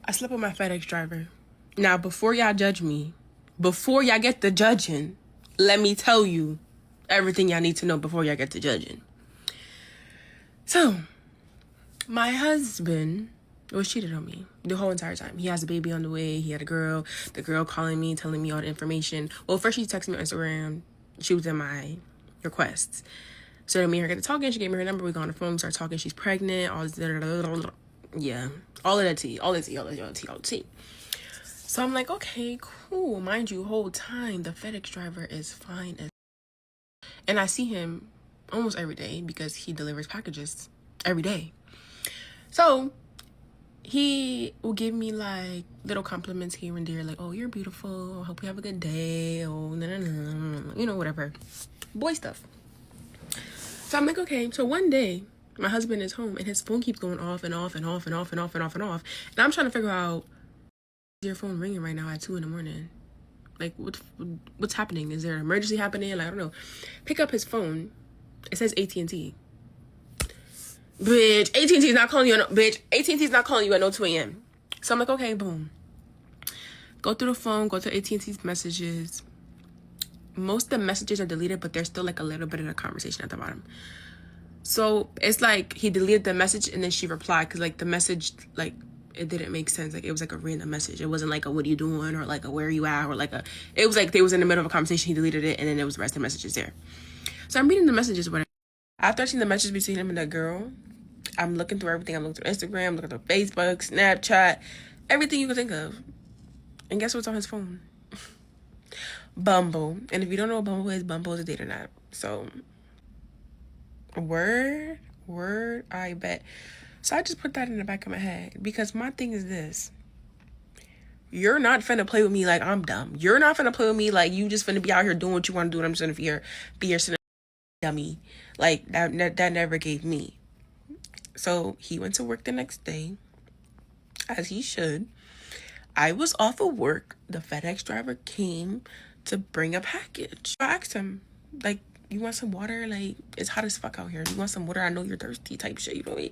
I slept with my FedEx driver. Now, before y'all judge me, before y'all get to judging, let me tell you everything y'all need to know before y'all get to judging. So, my husband was cheated on me the whole entire time. He has a baby on the way. He had a girl. The girl calling me, telling me all the information. Well, first she texted me on Instagram. She was in my requests. So then me and her get to talking. She gave me her number. We got on the phone, start talking. She's pregnant. All this, yeah, all of that tea, all the tea. So I'm like, okay, cool. Mind you, whole time the FedEx driver is fine as, and I see him almost every day because he delivers packages every day. So he will give me like little compliments here and there, like, oh, you're beautiful. I hope you have a good day. Oh, you know, whatever, boy stuff. So I'm like, okay. So one day, my husband is home and his phone keeps going off and off and off and off and off and off and off. And I'm trying to figure out, is your phone ringing right now at 2 a.m? Like, what's happening? Is there an emergency happening? Like, I don't know. Pick up his phone. It says AT&T. Bitch, AT&T is not calling you. AT&T is not calling you at no 2 a.m. So I'm like, okay, boom. Go through the phone. Go to AT&T's messages. Most of the messages are deleted, but there's still like a little bit of a conversation at the bottom. So it's like he deleted the message and then she replied because like the message, like it didn't make sense. Like it was like a random message. It wasn't like a what are you doing or like a where are you at or like a, it was like they was in the middle of a conversation. He deleted it and then there was the rest of the messages there. So I'm reading the messages. Whatever. After I seen the message between him and that girl, I'm looking through everything. I'm looking through Instagram, looking through Facebook, Snapchat, everything you can think of. And guess what's on his phone? Bumble. And if you don't know what Bumble is a dating app. So word, I bet. So I just put that in the back of my head because my thing is this. You're not finna play with me like I'm dumb. You're not finna play with me like you just finna be out here doing what you want to do and I'm just gonna be your dummy. Like that never gave me. So he went to work the next day, as he should. I was off of work. The FedEx driver came to bring a package. I asked him, like, you want some water? Like, it's hot as fuck out here. You want some water? I know you're thirsty type shit, you know what I mean?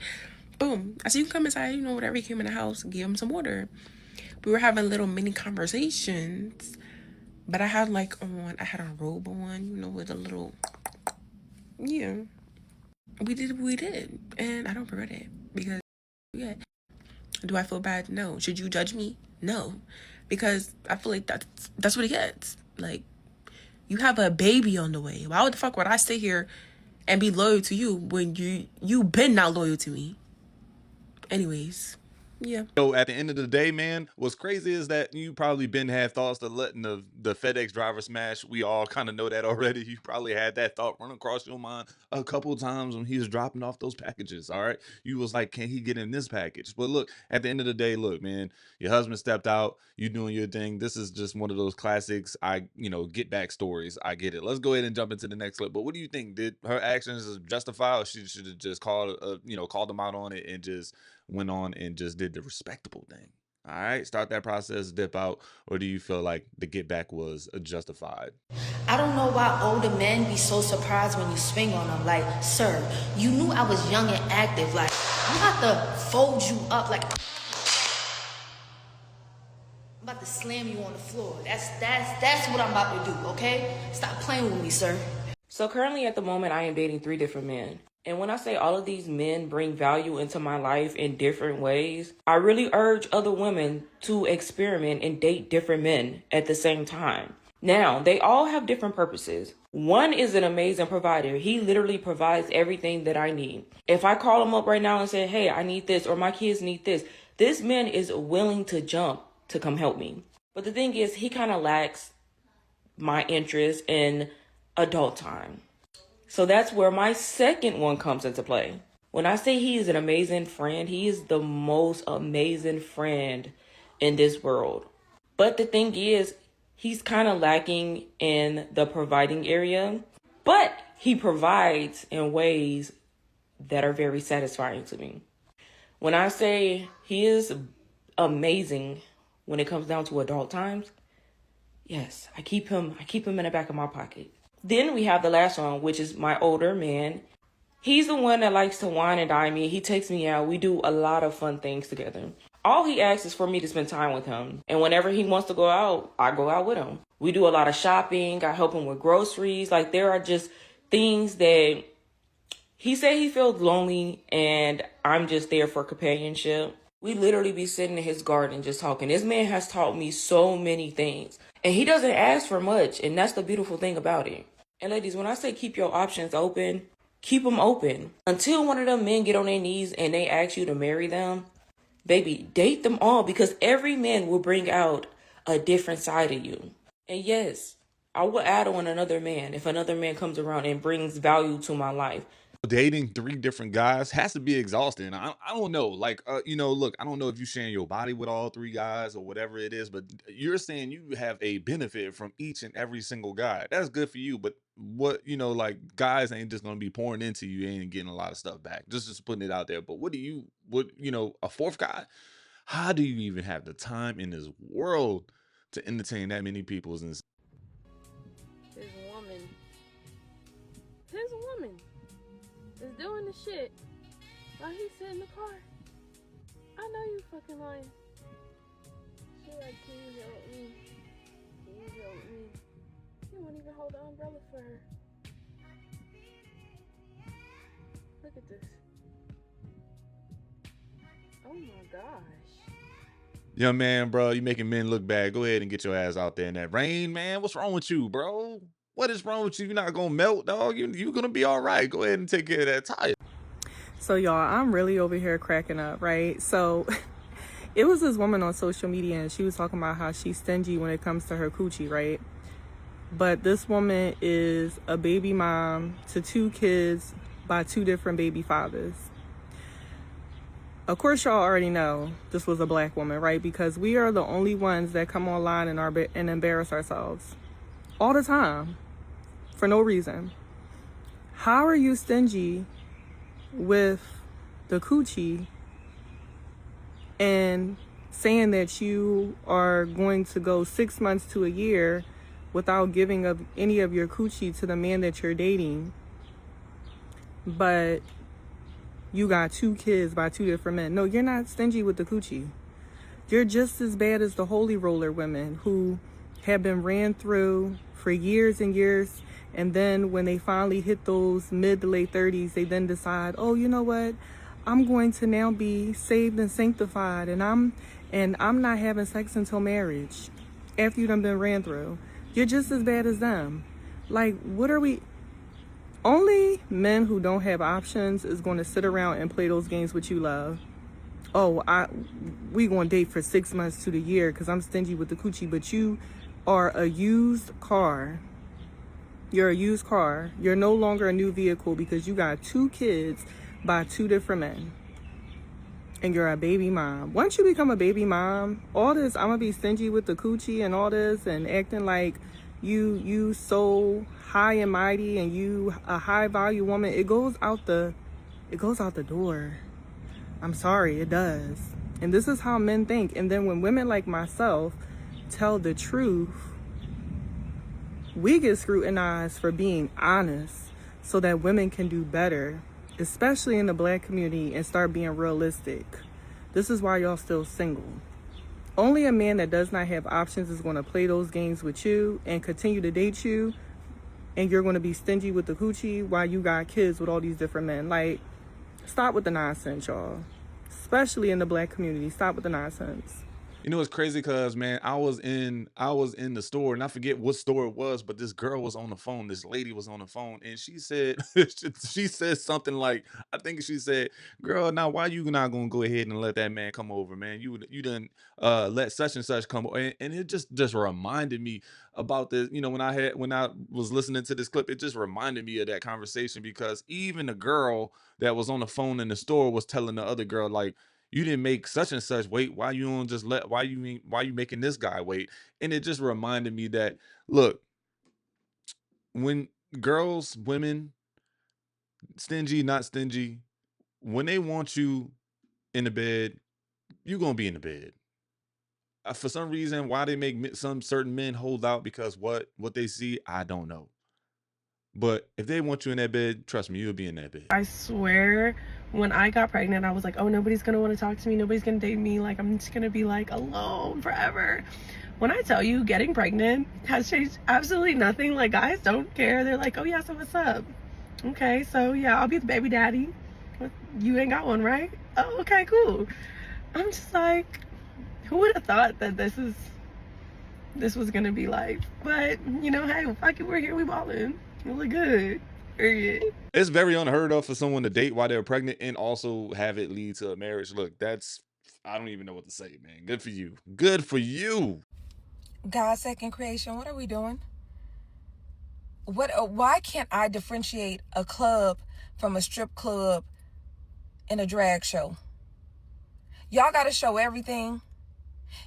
Boom. I said, you can come inside, you know, whatever. He came in the house, give him some water. We were having little mini conversations. But I had a robe on, you know, with a little, yeah. We did. And I don't regret it. Because, yeah. Do I feel bad? No. Should you judge me? No. Because I feel like that's what it gets. Like, you have a baby on the way. Why the fuck would I sit here and be loyal to you when you been not loyal to me? Anyways, yeah. So at the end of the day, man, what's crazy is that you probably been had thoughts of letting the FedEx driver smash. We all kind of know that already. You probably had that thought run across your mind a couple times when he was dropping off those packages. All right. You was like, can he get in this package? But look, at the end of the day, look, man, your husband stepped out. You doing your thing. This is just one of those classics. Get back stories. I get it. Let's go ahead and jump into the next clip. But what do you think? Did her actions justify, or she should have just called them out on it and just went on and just did the respectable thing? All right, start that process, dip out, or do you feel like the get back was justified? I don't know why older men be so surprised when you swing on them. Like, sir, you knew I was young and active. Like, I'm about to fold you up. Like, I'm about to slam you on the floor. That's what I'm about to do, okay? Stop playing with me, sir. So currently at the moment, I am dating 3 different men. And when I say all of these men bring value into my life in different ways, I really urge other women to experiment and date different men at the same time. Now, they all have different purposes. One is an amazing provider. He literally provides everything that I need. If I call him up right now and say, hey, I need this, or my kids need this man is willing to jump to come help me. But the thing is, he kind of lacks my interest in adult time. So that's where my second one comes into play. When I say he is an amazing friend, he is the most amazing friend in this world. But the thing is, he's kind of lacking in the providing area, but he provides in ways that are very satisfying to me. When I say he is amazing when it comes down to adult times, yes, I keep him in the back of my pocket. Then we have the last one, which is my older man. He's the one that likes to wine and dine me. He takes me out. We do a lot of fun things together. All he asks is for me to spend time with him. And whenever he wants to go out, I go out with him. We do a lot of shopping. I help him with groceries. Like, there are just things that he said he feels lonely, and I'm just there for companionship. We literally be sitting in his garden just talking. This man has taught me so many things. And he doesn't ask for much, and that's the beautiful thing about it. And ladies, when I say keep your options open, keep them open. Until one of them men get on their knees and they ask you to marry them, baby, date them all, because every man will bring out a different side of you. And yes, I will add on another man if another man comes around and brings value to my life. Dating 3 different guys has to be exhausting. I don't know. Like, look, I don't know if you're sharing your body with all 3 guys or whatever it is, but you're saying you have a benefit from each and every single guy. That's good for you. But what, like, guys ain't just going to be pouring into you. You ain't getting a lot of stuff back. Just putting it out there. But what, a 4th guy? How do you even have the time in this world to entertain that many people? His woman is doing the shit while he sit in the car. I know you fucking lying. She like, can you help me? Can you help me? He won't even hold the umbrella for her. Look at this. Oh my gosh. Young man, bro, you making men look bad. Go ahead and get your ass out there in that rain, man. What's wrong with you, bro? What is wrong with you? You're not gonna melt, dog. You're gonna be all right. Go ahead and take care of that tire. So y'all, I'm really over here cracking up, right? So it was this woman on social media, and she was talking about how she's stingy when it comes to her coochie, right? But this woman is a baby mom to 2 kids by 2 different baby fathers. Of course, y'all already know this was a black woman, right? Because we are the only ones that come online and embarrass ourselves all the time for no reason. How are you stingy with the coochie and saying that you are going to go 6 months to a year without giving up any of your coochie to the man that you're dating, but you got 2 kids by 2 different men? No, you're not stingy with the coochie. You're just as bad as the holy roller women who have been ran through for years and years, and then when they finally hit those mid to late 30s, they then decide, oh, you know what? I'm going to now be saved and sanctified, and I'm not having sex until marriage. After you done been ran through, you're just as bad as them. Like, what are we? Only men who don't have options is going to sit around and play those games with you, love. Oh, we going to date for 6 months to the year because I'm stingy with the coochie, but you are a used car. You're a used car. You're no longer a new vehicle because you got 2 kids by 2 different men. And you're a baby mom. Once you become a baby mom, all this, I'm going to be stingy with the coochie and all this and acting like you so high and mighty and you a high value woman, it goes out the door. I'm sorry, it does. And this is how men think. And then when women like myself tell the truth, we get scrutinized for being honest so that women can do better, especially in the black community, and start being realistic. This is why y'all still single. Only a man that does not have options is going to play those games with you and continue to date you, and you're going to be stingy with the coochie while you got kids with all these different men. Like, stop with the nonsense, y'all. Especially in the black community. Stop with the nonsense. You know, it's crazy because, man, I was in the store, and I forget what store it was, but this girl was on the phone. This lady was on the phone, and she said, she said something like, I think she said, "Girl, now why you not gonna go ahead and let that man come over, man? You done let such and such come over," and it just reminded me about this. You know, when I was listening to this clip, it just reminded me of that conversation, because even the girl that was on the phone in the store was telling the other girl, like, you didn't make such and such wait. Why you don't just why you making this guy wait? And it just reminded me that, look, when women, stingy, not stingy, when they want you in the bed, you're going to be in the bed. For some reason, why they make some certain men hold out because what they see, I don't know. But if they want you in that bed, trust me, you'll be in that bed. I swear, when I got pregnant, I was like, oh, nobody's gonna want to talk to me, nobody's gonna date me, like I'm just gonna be like alone forever. When I tell you, getting pregnant has changed absolutely nothing. Like, guys don't care. They're like, oh yeah, so what's up? Okay, so yeah, I'll be the baby daddy. You ain't got one, right? Oh, okay, cool. I'm just like, who would have thought that this was gonna be like? But you know, hey, fuck it, we're here, we ballin'. We look good. Period. It's very unheard of for someone to date while they're pregnant and also have it lead to a marriage. Look, I don't even know what to say, man. Good for you. Good for you. God's second creation, what are we doing? Why can't I differentiate a club from a strip club and a drag show? Y'all got to show everything.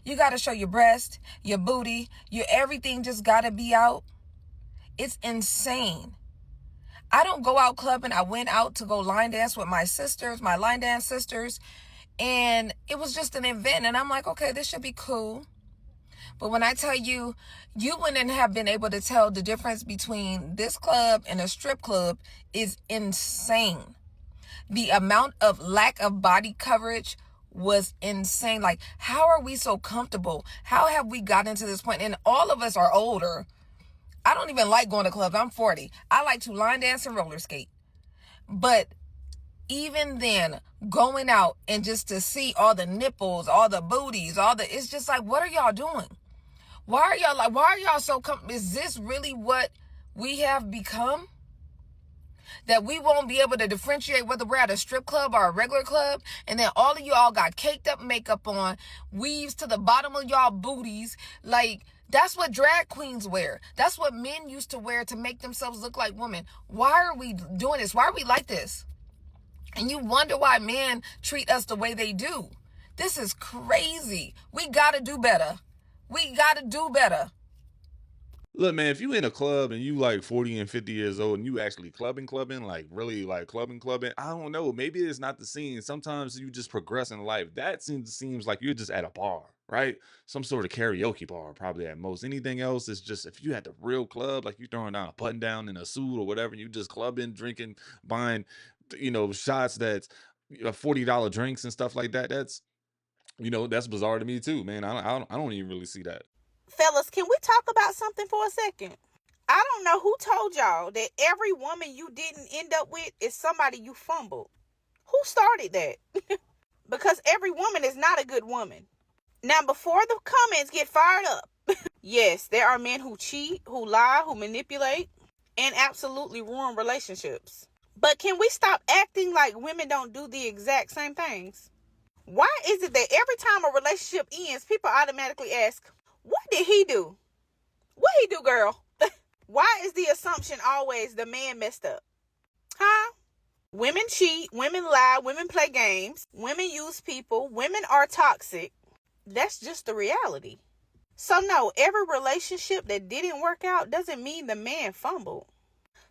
You got to show your breast, your booty, your everything just got to be out. It's insane. I don't go out clubbing. I went out to go line dance with my sisters, my line dance sisters, and it was just an event. And I'm like, okay, this should be cool. But when I tell you, you wouldn't have been able to tell the difference between this club and a strip club is insane. The amount of lack of body coverage was insane. Like, how are we so comfortable? How have we gotten to this point? And all of us are older. I don't even like going to clubs. I'm 40. I like to line dance and roller skate. But even then, going out and just to see all the nipples, all the booties, it's just like, what are y'all doing? Why are y'all so is this really what we have become? That we won't be able to differentiate whether we're at a strip club or a regular club, and then all of y'all got caked up makeup on, weaves to the bottom of y'all booties. Like, that's what drag queens wear. That's what men used to wear to make themselves look like women. Why are we doing this? Why are we like this? And you wonder why men treat us the way they do. This is crazy. We gotta do better. We gotta do better. Look, man, if you in a club and you like 40 and 50 years old and you actually clubbing, like really like clubbing, I don't know. Maybe it's not the scene. Sometimes you just progress in life. That seems like you're just at a bar, right? Some sort of karaoke bar, probably at most. Anything else is just, if you at the real club, like you throwing down a button down in a suit or whatever, and you just clubbing, drinking, buying, shots that's $40 drinks and stuff like that. That's bizarre to me too, man. I don't even really see that. Fellas, can we talk about something for a second? I don't know who told y'all that every woman you didn't end up with is somebody you fumbled. Who started that? Because every woman is not a good woman. Now, before the comments get fired up, yes, there are men who cheat, who lie, who manipulate, and absolutely ruin relationships. But can we stop acting like women don't do the exact same things? Why is it that every time a relationship ends, people automatically ask, what did he do? What he do, girl? Why is the assumption always the man messed up? Huh? Women cheat, women lie, women play games, women use people, women are toxic. That's just the reality. So no, every relationship that didn't work out doesn't mean the man fumbled.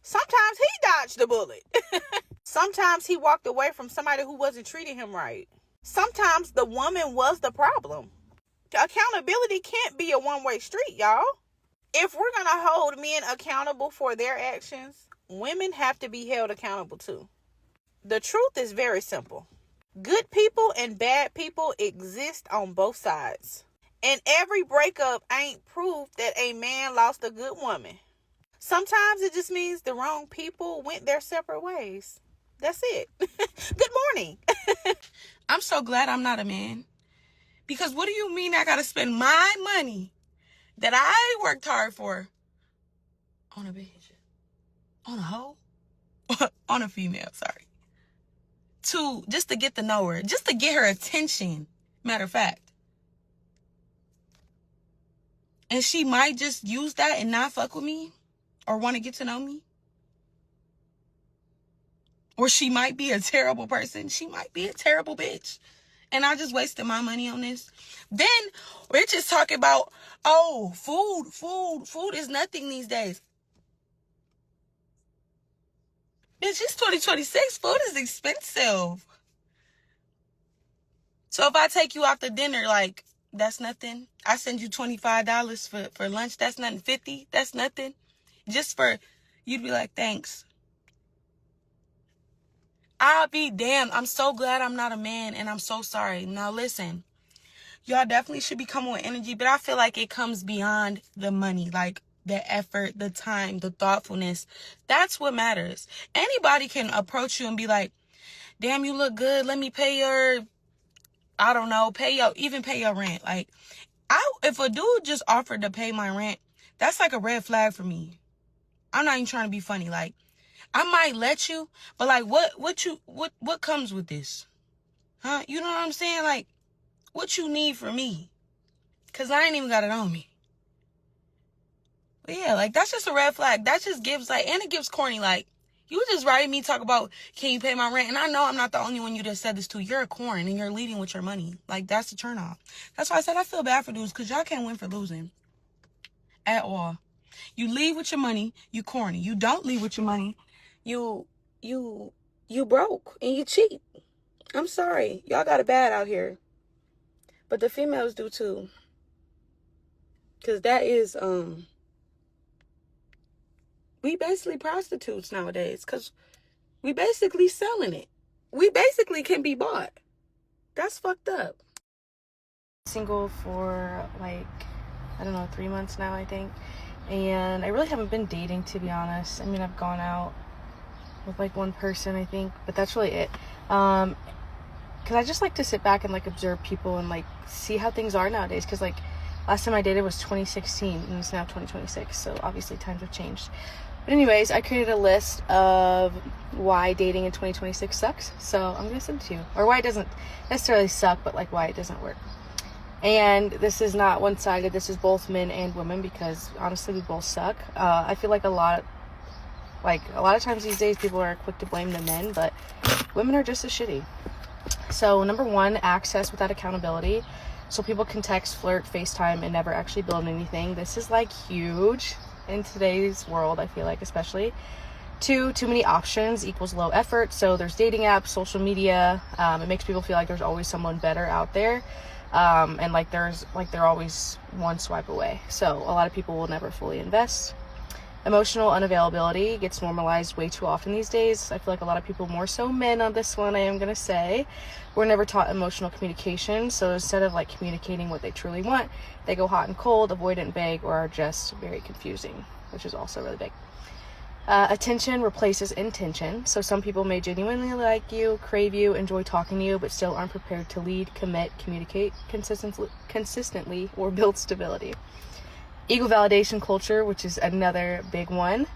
Sometimes he dodged the bullet. Sometimes he walked away from somebody who wasn't treating him right. Sometimes the woman was the problem. Accountability can't be a one-way street, y'all. If we're going to hold men accountable for their actions, women have to be held accountable too. The truth is very simple. Good people and bad people exist on both sides. And every breakup ain't proof that a man lost a good woman. Sometimes it just means the wrong people went their separate ways. That's it. Good morning. I'm so glad I'm not a man. Because what do you mean I gotta spend my money that I worked hard for on a bitch? On a hoe? On a female, sorry. Just to get to know her. Just to get her attention. Matter of fact. And she might just use that and not fuck with me. Or want to get to know me. Or she might be a terrible person. She might be a terrible bitch. And I just wasted my money on this. Then we're just talking about, oh, food is nothing these days. Bitch, it's 2026. Food is expensive. So if I take you out to dinner, like, that's nothing. I send you $25 for lunch. That's nothing. $50. That's nothing. Just for, you'd be like, thanks. I'll be damned. I'm so glad I'm not a man, and I'm so sorry. Now listen, y'all definitely should be coming with energy, but I feel like it comes beyond the money, like the effort, the time, the thoughtfulness. That's what matters. Anybody can approach you and be like, damn, you look good. Let me pay your, I don't know, pay your rent. Like, if a dude just offered to pay my rent, that's like a red flag for me. I'm not even trying to be funny. Like, I might let you, but like, what comes with this? Huh? You know what I'm saying? Like, what you need from me? Cause I ain't even got it on me. But yeah, like, that's just a red flag. That just gives, like, and it gives corny, like, you just writing me talk about, can you pay my rent? And I know I'm not the only one you just said this to. You're a corn and you're leading with your money. Like, that's the turn off. That's why I said I feel bad for dudes, because y'all can't win for losing. At all. You leave with your money, you corny. You don't leave with your money, you broke and you cheat. I'm sorry. Y'all got it bad out here. But the females do too. Because that is, we basically prostitutes nowadays. Because we basically selling it. We basically can be bought. That's fucked up. Single for like, I don't know, 3 months now, I think. And I really haven't been dating, to be honest. I mean, I've gone out with like one person, I think. But that's really it. Because I just like to sit back and like observe people and like see how things are nowadays. Because like last time I dated was 2016 and it's now 2026. So obviously times have changed. But anyways, I created a list of why dating in 2026 sucks. So I'm going to send it to you. Or why it doesn't necessarily suck, but like why it doesn't work. And this is not one-sided. This is both men and women because honestly we both suck. I feel like a lot of times these days people are quick to blame the men, but women are just as shitty. So number one, access without accountability. So people can text, flirt, FaceTime, and never actually build anything. This is like huge in today's world, I feel like, especially. Two, too many options equals low effort. So there's dating apps, social media. It makes people feel like there's always someone better out there. And like they're always one swipe away. So a lot of people will never fully invest. Emotional unavailability gets normalized way too often these days. I feel like a lot of people, more so men on this one, I am going to say, were never taught emotional communication. So instead of like communicating what they truly want, they go hot and cold, avoidant, vague, or are just very confusing, which is also really big. Attention replaces intention. So some people may genuinely like you, crave you, enjoy talking to you, but still aren't prepared to lead, commit, communicate consistently, or build stability. Ego validation culture, which is another big one.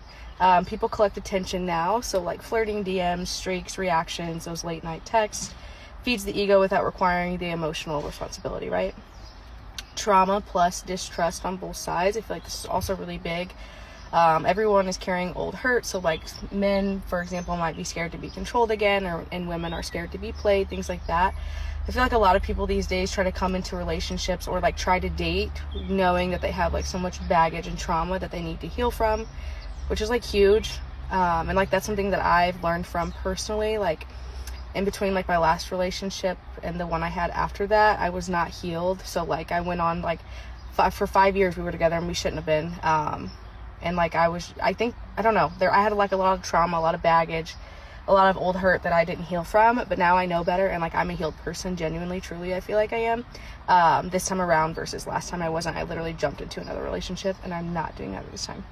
People collect attention now. So like flirting, DMs, streaks, reactions, those late night texts, feeds the ego without requiring the emotional responsibility, right? Trauma plus distrust on both sides. I feel like this is also really big. Everyone is carrying old hurt. So like men, for example, might be scared to be controlled again, and women are scared to be played, things like that. I feel like a lot of people these days try to come into relationships or like try to date knowing that they have like so much baggage and trauma that they need to heal from, which is like huge. And like that's something that I've learned from personally. Like in between like my last relationship and the one I had after that, I was not healed. So like I went on like for 5 years we were together and we shouldn't have been. And like I had like a lot of trauma, a lot of baggage, a lot of old hurt that I didn't heal from, but now I know better, and like I'm a healed person, genuinely, truly, I feel like I am. This time around versus last time I wasn't. I literally jumped into another relationship, and I'm not doing that this time.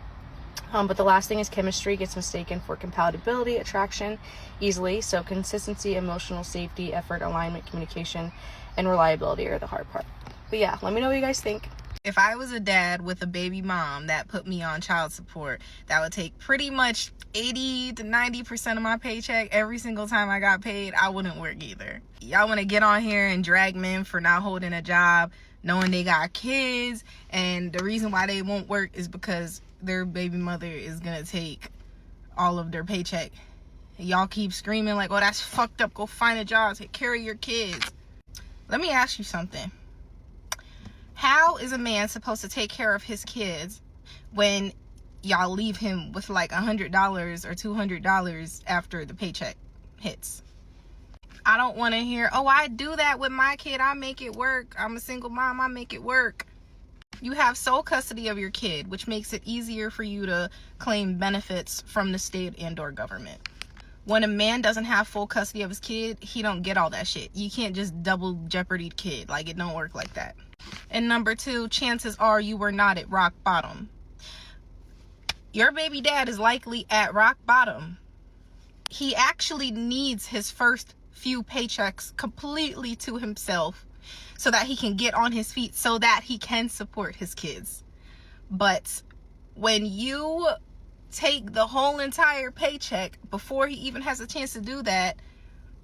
But the last thing is chemistry gets mistaken for compatibility, attraction, easily. So consistency, emotional safety, effort, alignment, communication, and reliability are the hard part. But yeah, let me know what you guys think. If I was a dad with a baby mom that put me on child support, that would take pretty much 80 to 90% of my paycheck every single time I got paid, I wouldn't work either. Y'all want to get on here and drag men for not holding a job, knowing they got kids, and the reason why they won't work is because their baby mother is going to take all of their paycheck. And y'all keep screaming like, oh, that's fucked up. Go find a job. Take care of your kids. Let me ask you something. How is a man supposed to take care of his kids when y'all leave him with like $100 or $200 after the paycheck hits? I don't want to hear, oh, I do that with my kid. I make it work. I'm a single mom. I make it work. You have sole custody of your kid, which makes it easier for you to claim benefits from the state and or government. When a man doesn't have full custody of his kid, he don't get all that shit. You can't just double jeopardy kid. Like, it don't work like that. And number two, chances are you were not at rock bottom. Your baby dad is likely at rock bottom. He actually needs his first few paychecks completely to himself so that he can get on his feet, so that he can support his kids. But when you take the whole entire paycheck before he even has a chance to do that,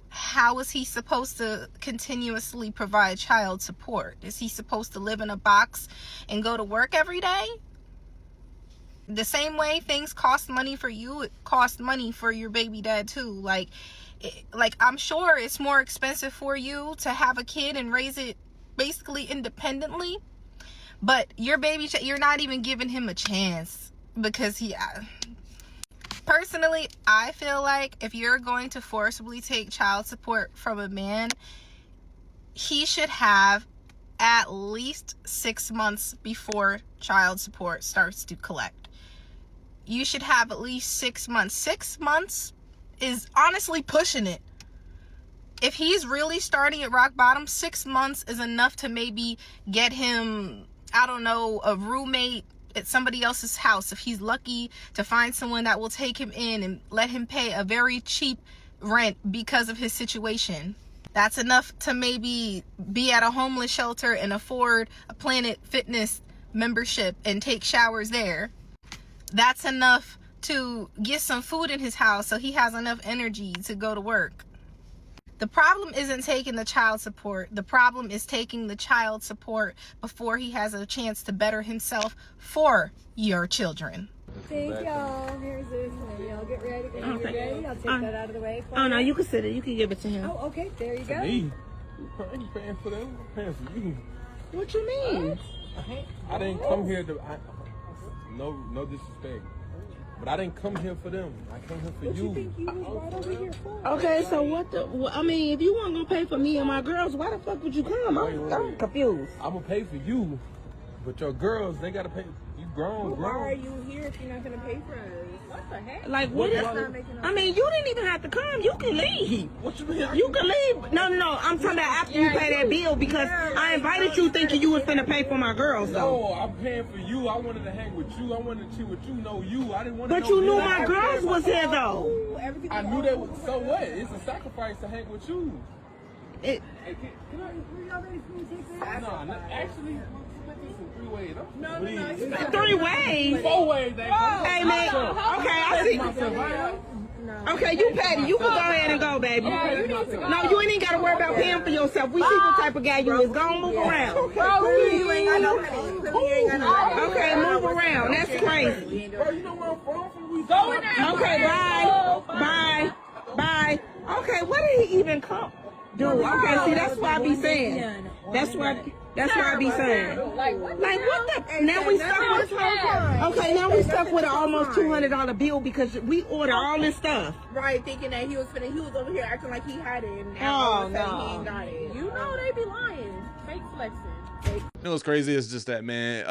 how is he supposed to continuously provide child support? Is he supposed to live in a box and go to work every day? The same way things cost money for you, it costs money for your baby dad too. Like I'm sure it's more expensive for you to have a kid and raise it basically independently, but your baby, you're not even giving him a chance, because personally, I feel like if you're going to forcibly take child support from a man, he should have at least 6 months before child support starts to collect. You should have at least 6 months. 6 months is honestly pushing it. If he's really starting at rock bottom, 6 months is enough to maybe get him, I don't know, a roommate at somebody else's house. If he's lucky to find someone that will take him in and let him pay a very cheap rent because of his situation. That's enough to maybe be at a homeless shelter and afford a Planet Fitness membership and take showers there. That's enough to get some food in his house so he has enough energy to go to work. The problem isn't taking the child support. The problem is taking the child support before he has a chance to better himself for your children. Thank y'all. Here's this one. Y'all get ready. When you're ready, I'll take that out of the way for Oh, you. no, you can sit it. You can give it to him. Oh, okay. There you go. Me? You paying for them? I'm paying for you. What you mean? I didn't come here to... No disrespect. But I didn't come here for them. I came here for you. What you think you was right over here for? Okay, so what the... Well, I mean, if you weren't going to pay for me and my girls, why the fuck would you come? I'm confused. I'm going to pay for you. But your girls, they got to pay... You grown. Why are you here if you're not going to pay for us? What the heck? Like, what is... I mean, you didn't even have to come. You can leave. What you mean? You can leave. No. I'm talking about after you pay that bill, because I invited you thinking you was finna pay for my girls, though. No, I'm paying for you. I wanted to hang with you. I wanted to chill with you, know you. I didn't want to But you knew my girls was here, though. I knew that. So what? It's a sacrifice to hang with you. It... Hey, can I... No, actually... No. It's 3 ways. 4 ways. Hey, man. Okay, I see. Okay, you petty. You can go ahead and go, baby. No, you ain't even got to worry about paying for yourself. We see what type of guy you is. Go on, move around. You ain't got no money. Okay, move around. That's crazy. Bro, you know where I'm from? Okay, bye. Bye. Okay, what did he even come? Dude, okay, see, that's what I be saying. That's what I be saying. Like what the? Now we stuck with. Okay, now we stuck with an almost $200 bill because we ordered all this stuff. Right, thinking that he was over here acting like he had it, and now all of a sudden he ain't got it. You know they be lying, fake flexing. You know what's crazy? It's just that, man,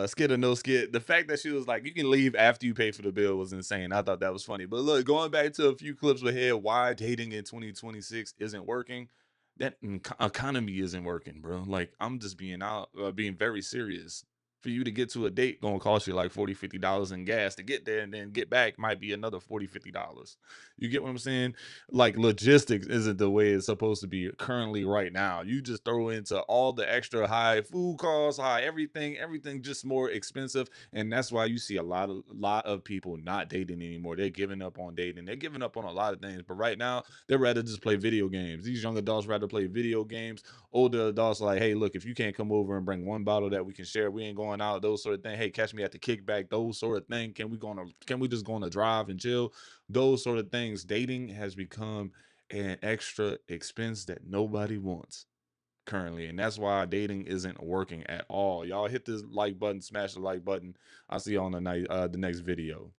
skit or no skit, the fact that she was like, you can leave after you pay for the bill was insane. I thought that was funny. But look, going back to a few clips ahead, why dating in 2026 isn't working. That economy isn't working, bro. Like, I'm just being very serious. For you to get to a date, gonna cost you like $40, $50 in gas to get there, and then get back might be another $40, $50. You get what I'm saying? Like, logistics isn't the way it's supposed to be currently right now. You just throw into all the extra high food costs, high everything just more expensive, and that's why you see a lot of people not dating anymore. They're giving up on dating. They're giving up on a lot of things, but right now they'd rather just play video games. These young adults rather play video games. Older adults are like, hey, look, if you can't come over and bring one bottle that we can share, we ain't going out, those sort of things. Hey, catch me at the kickback, those sort of things. Can we just go on a drive and chill? Those sort of things. Dating has become an extra expense that nobody wants currently, and that's why dating isn't working at all. Y'all hit this like button, smash the like button. I'll see you on the next video.